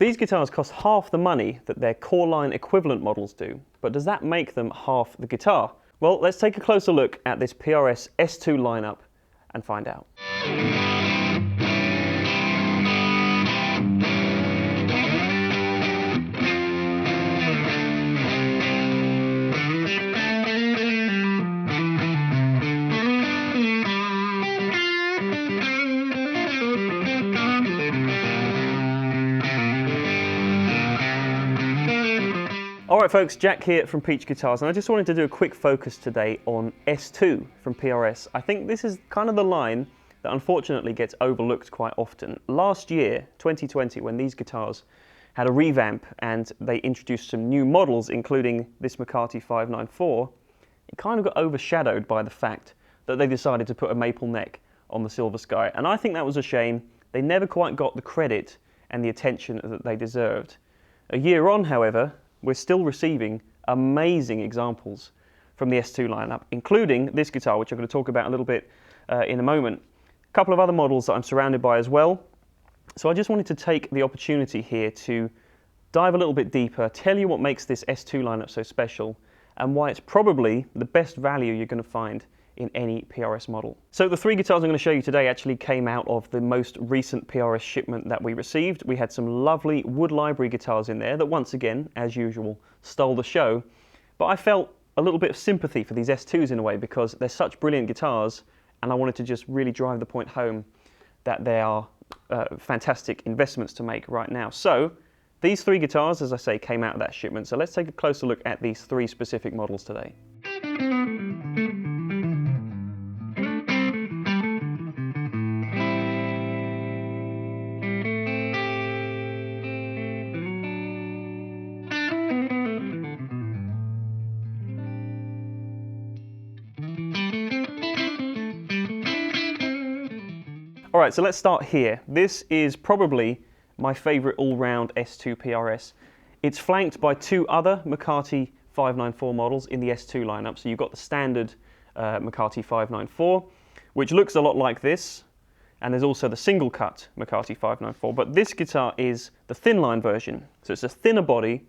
These guitars cost half the money that their core line equivalent models do, but does that make them half the guitar? Well, let's take a closer look at this PRS S2 lineup and find out. Alright folks, Jack here from Peach Guitars, and I just wanted to do a quick focus today on S2 from PRS. I think this is kind of the line that unfortunately gets overlooked quite often. Last year, 2020, when these guitars had a revamp and they introduced some new models, including this McCarty 594, it kind of got overshadowed by the fact that they decided to put a maple neck on the Silver Sky, and I think that was a shame. They never quite got the credit and the attention that they deserved. A year on, however, we're still receiving amazing examples from the S2 lineup, including this guitar, which I'm going to talk about a little bit in a moment. A couple of other models that I'm surrounded by as well. So I just wanted to take the opportunity here to dive a little bit deeper, tell you what makes this S2 lineup so special, and why it's probably the best value you're going to find in any PRS model. So the three guitars I'm going to show you today actually came out of the most recent PRS shipment that we received. We had some lovely wood library guitars in there that once again, as usual, stole the show. But I felt a little bit of sympathy for these S2s in a way because they're such brilliant guitars, and I wanted to just really drive the point home that they are fantastic investments to make right now. So these three guitars, as I say, came out of that shipment. So let's take a closer look at these three specific models today. Alright, so let's start here. This is probably my favourite all-round S2 PRS. It's flanked by two other McCarty 594 models in the S2 lineup. So you've got the standard McCarty 594, which looks a lot like this, and there's also the single cut McCarty 594, but this guitar is the Thinline version. So it's a thinner body.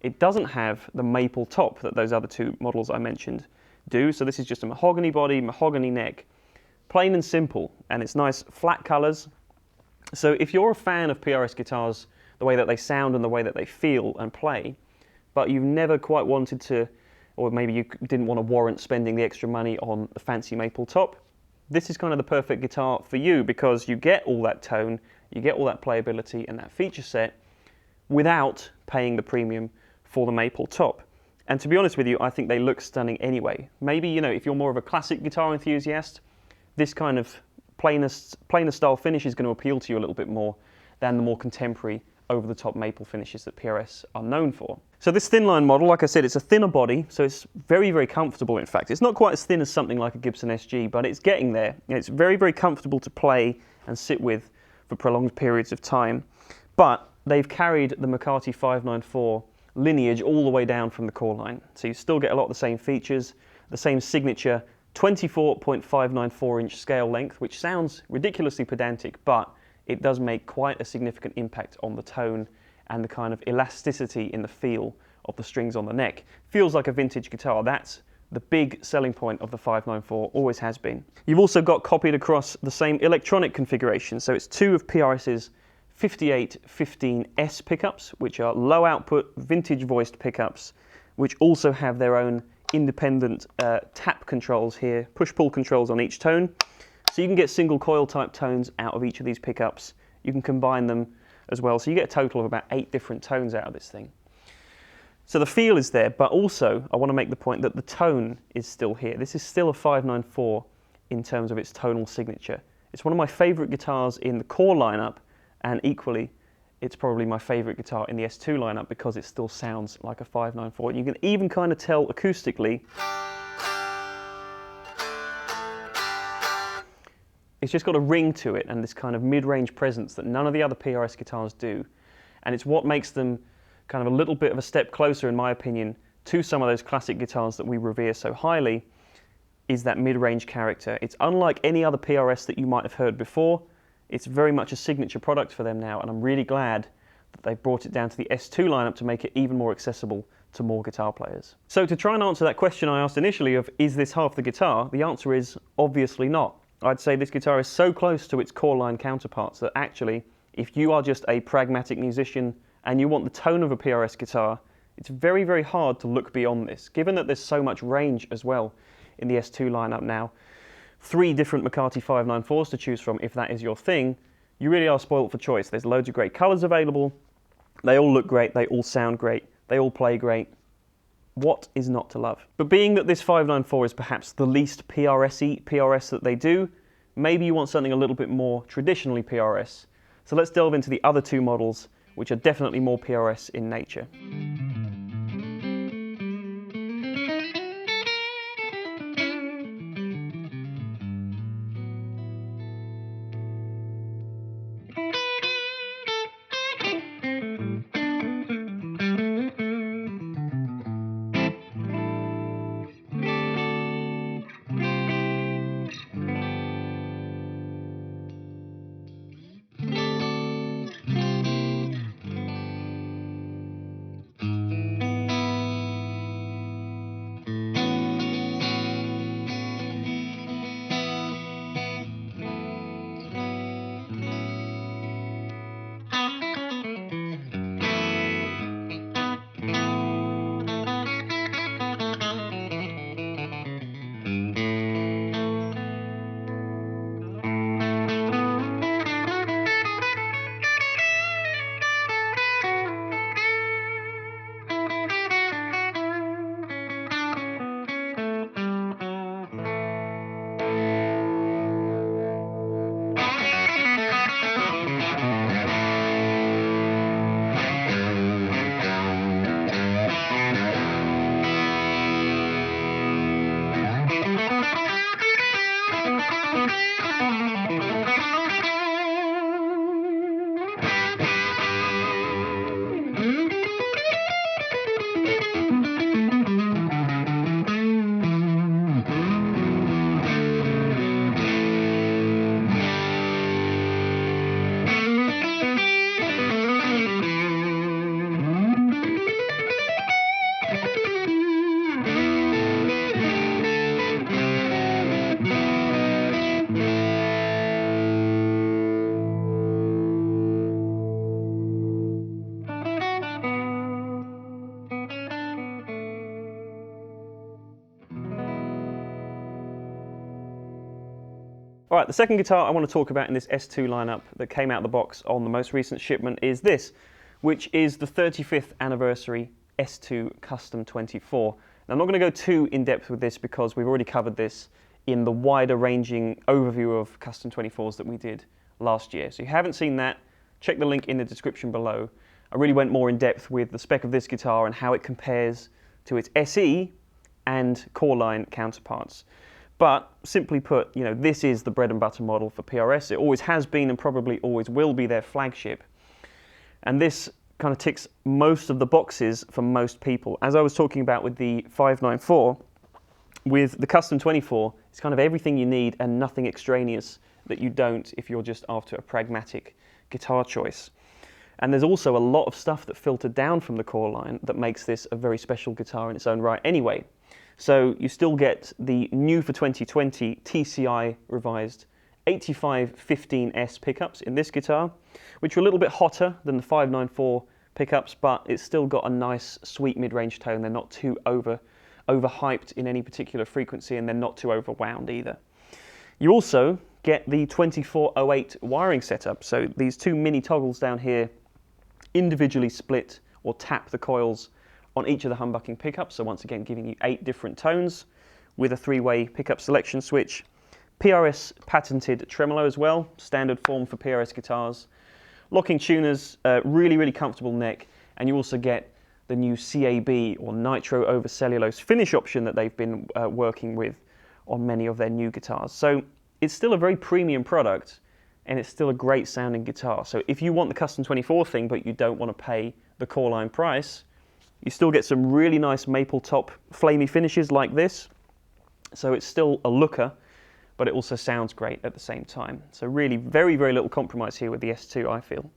It doesn't have the maple top that those other two models I mentioned do. So this is just a mahogany body, mahogany neck. Plain and simple, and it's nice flat colours. So if you're a fan of PRS guitars, the way that they sound and the way that they feel and play, but you've never quite wanted to, or maybe you didn't want to warrant spending the extra money on the fancy maple top, this is kind of the perfect guitar for you because you get all that tone, you get all that playability and that feature set without paying the premium for the maple top. And to be honest with you, I think they look stunning anyway. Maybe, you know, if you're more of a classic guitar enthusiast, this kind of plainer style finish is going to appeal to you a little bit more than the more contemporary over-the-top maple finishes that PRS are known for. So this Thinline model, like I said, it's a thinner body, so it's very, very comfortable in fact. It's not quite as thin as something like a Gibson SG, but it's getting there. It's very, very comfortable to play and sit with for prolonged periods of time. But they've carried the McCarty 594 lineage all the way down from the core line. So you still get a lot of the same features, the same signature 24.594-inch scale length, which sounds ridiculously pedantic, but it does make quite a significant impact on the tone and the kind of elasticity in the feel of the strings on the neck. Feels like a vintage guitar. That's the big selling point of the 594, always has been. You've also got copied across the same electronic configuration, so it's two of PRS's 5815S pickups, which are low output, vintage voiced pickups, which also have their own independent tap controls here, push-pull controls on each tone. So you can get single coil type tones out of each of these pickups. You can combine them as well. So you get a total of about 8 different tones out of this thing. So the feel is there, but also I want to make the point that the tone is still here. This is still a 594 in terms of its tonal signature. It's one of my favorite guitars in the core lineup, and equally it's probably my favorite guitar in the S2 lineup because it still sounds like a 594. You can even kind of tell acoustically. It's just got a ring to it and this kind of mid-range presence that none of the other PRS guitars do. And it's what makes them kind of a little bit of a step closer, in my opinion, to some of those classic guitars that we revere so highly, is that mid-range character. It's unlike any other PRS that you might have heard before. It's very much a signature product for them now, and I'm really glad they've brought it down to the S2 lineup to make it even more accessible to more guitar players. So to try and answer that question I asked initially of, is this half the guitar? The answer is obviously not. I'd say this guitar is so close to its core line counterparts that actually, if you are just a pragmatic musician and you want the tone of a PRS guitar, it's very, very hard to look beyond this, given that there's so much range as well in the S2 lineup now. 3 different McCarty 594s to choose from if that is your thing. You really are spoiled for choice. There's loads of great colours available. They all look great, they all sound great, they all play great. What is not to love? But being that this 594 is perhaps the least PRS-y PRS that they do, maybe you want something a little bit more traditionally PRS. So let's delve into the other 2 models, which are definitely more PRS in nature. All right, the second guitar I want to talk about in this S2 lineup that came out of the box on the most recent shipment is this, which is the 35th anniversary S2 Custom 24. Now, I'm not going to go too in-depth with this because we've already covered this in the wider ranging overview of Custom 24s that we did last year. So if you haven't seen that, check the link in the description below. I really went more in depth with the spec of this guitar and how it compares to its SE and core line counterparts. But simply put, you know, this is the bread and butter model for PRS. It always has been and probably always will be their flagship. And this kind of ticks most of the boxes for most people. As I was talking about with the 594, with the Custom 24, it's kind of everything you need and nothing extraneous that you don't if you're just after a pragmatic guitar choice. And there's also a lot of stuff that filtered down from the core line that makes this a very special guitar in its own right anyway. So you still get the new for 2020 TCI revised 8515S pickups in this guitar, which are a little bit hotter than the 594 pickups, but it's still got a nice sweet mid-range tone. They're not too overhyped in any particular frequency, and they're not too overwound either. You also get the 2408 wiring setup. So these 2 mini toggles down here individually split or tap the coils on each of the humbucking pickups, so once again giving you 8 different tones with a 3-way pickup selection switch. PRS patented tremolo as well, standard form for PRS guitars. Locking tuners, really, really comfortable neck, and you also get the new CAB or nitro over cellulose finish option that they've been working with on many of their new guitars. So it's still a very premium product, and it's still a great sounding guitar. So if you want the Custom 24 thing, but you don't want to pay the core line price, you still get some really nice maple top flamey finishes like this. So it's still a looker, but it also sounds great at the same time. So really very, very little compromise here with the S2, I feel.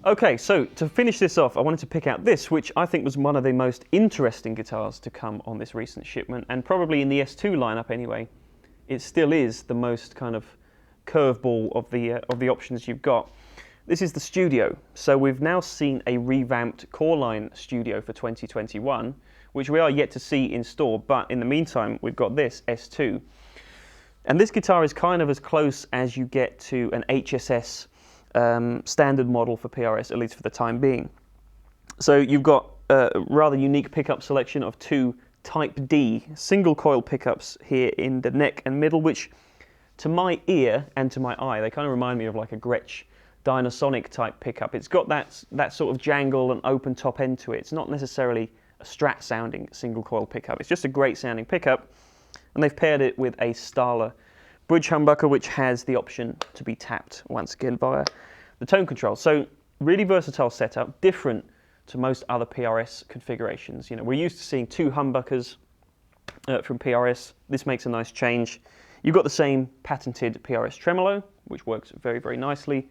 Okay, so to finish this off, I wanted to pick out this, which I think was one of the most interesting guitars to come on this recent shipment, and probably in the S2 lineup anyway. It still is the most kind of curveball of the options you've got. This is the Studio. So we've now seen a revamped Coreline Studio for 2021, which we are yet to see in store, but in the meantime, we've got this S2. And this guitar is kind of as close as you get to an HSS standard model for PRS, at least for the time being. So you've got a rather unique pickup selection of two Type D single coil pickups here in the neck and middle, which to my ear and to my eye, they kind of remind me of like a Gretsch Dynasonic type pickup. It's got that sort of jangle and open top end to it. It's not necessarily a Strat sounding single coil pickup. It's just a great sounding pickup, and they've paired it with a Stahler bridge humbucker, which has the option to be tapped once again via the tone control. So really versatile setup, different to most other PRS configurations. You know, we're used to seeing two humbuckers from PRS. This makes a nice change. You've got the same patented PRS tremolo, which works very, very nicely.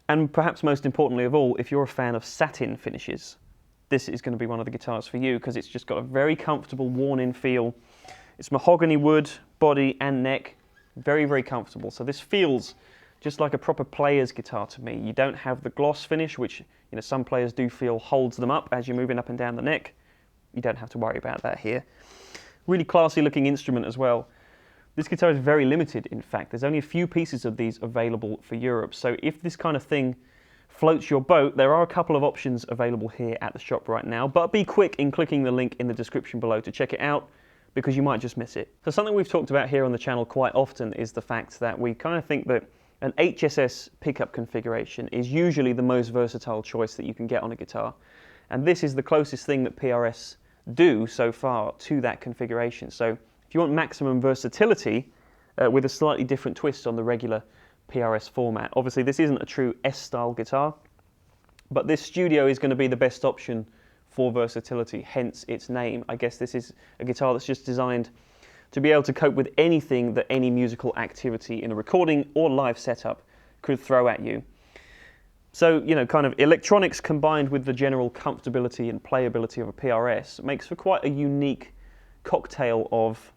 And perhaps most importantly of all, if you're a fan of satin finishes, this is going to be one of the guitars for you, because it's just got a very comfortable worn-in feel. It's mahogany wood, body and neck, very, very comfortable. So this feels just like a proper player's guitar to me. You don't have the gloss finish, which some players do feel holds them up as you're moving up and down the neck. You don't have to worry about that here. Really classy looking instrument as well. This guitar is very limited, in fact. There's only a few pieces of these available for Europe. So if this kind of thing floats your boat, there are a couple of options available here at the shop right now. But be quick in clicking the link in the description below to check it out, because you might just miss it. So something we've talked about here on the channel quite often is the fact that we kind of think that an HSS pickup configuration is usually the most versatile choice that you can get on a guitar. And this is the closest thing that PRS do so far to that configuration. So if you want maximum versatility with a slightly different twist on the regular PRS format, obviously this isn't a true S-style guitar, but this Studio is going to be the best option for versatility, hence its name. I guess this is a guitar that's just designed to be able to cope with anything that any musical activity in a recording or live setup could throw at you. So, kind of electronics combined with the general comfortability and playability of a PRS makes for quite a unique cocktail of,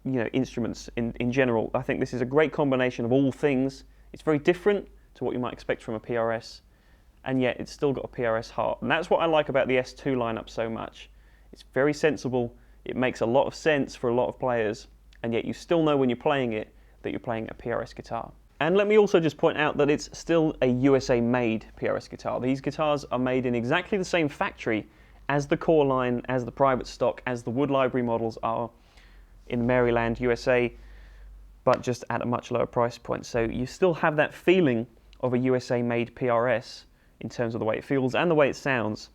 instruments in general. I think this is a great combination of all things. It's very different to what you might expect from a PRS, and yet it's still got a PRS heart. And that's what I like about the S2 lineup so much. It's very sensible. It makes a lot of sense for a lot of players, and yet you still know when you're playing it that you're playing a PRS guitar. And let me also just point out that it's still a USA-made PRS guitar. These guitars are made in exactly the same factory as the Coreline, as the private stock, as the Wood Library models are in Maryland, USA, but just at a much lower price point. So you still have that feeling of a USA-made PRS in terms of the way it feels and the way it sounds.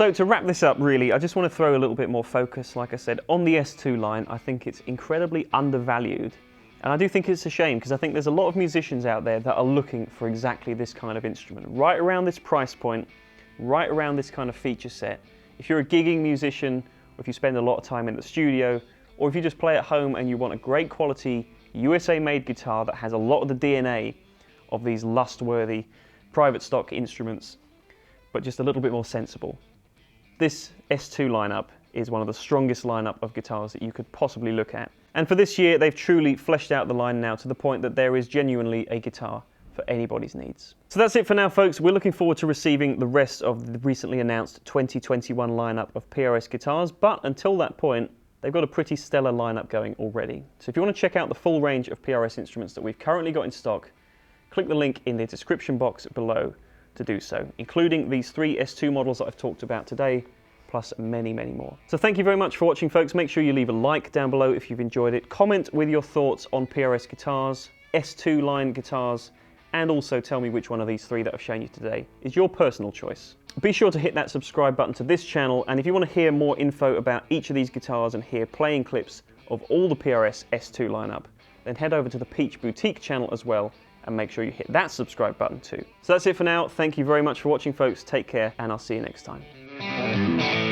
So to wrap this up really, I just want to throw a little bit more focus, like I said, on the S2 line. I think it's incredibly undervalued. And I do think it's a shame because I think there's a lot of musicians out there that are looking for exactly this kind of instrument. Right around this price point, right around this kind of feature set. If you're a gigging musician, or if you spend a lot of time in the studio, or if you just play at home and you want a great quality USA made guitar that has a lot of the DNA of these lust-worthy private stock instruments, but just a little bit more sensible. This S2 lineup is one of the strongest lineup of guitars that you could possibly look at. And for this year, they've truly fleshed out the line now to the point that there is genuinely a guitar for anybody's needs. So that's it for now, folks. We're looking forward to receiving the rest of the recently announced 2021 lineup of PRS guitars, but until that point, they've got a pretty stellar lineup going already. So if you want to check out the full range of PRS instruments that we've currently got in stock, click the link in the description box below to do so, including these 3 S2 models that I've talked about today, plus many, many more. So thank you very much for watching, folks. Make sure you leave a like down below if you've enjoyed it. Comment with your thoughts on PRS guitars, S2 line guitars, and also tell me which one of these 3 that I've shown you today is your personal choice. Be sure to hit that subscribe button to this channel, and if you want to hear more info about each of these guitars and hear playing clips of all the PRS S2 lineup, then head over to the Peach Boutique channel as well, and make sure you hit that subscribe button too. So that's it for now. Thank you very much for watching, folks. Take care, and I'll see you next time.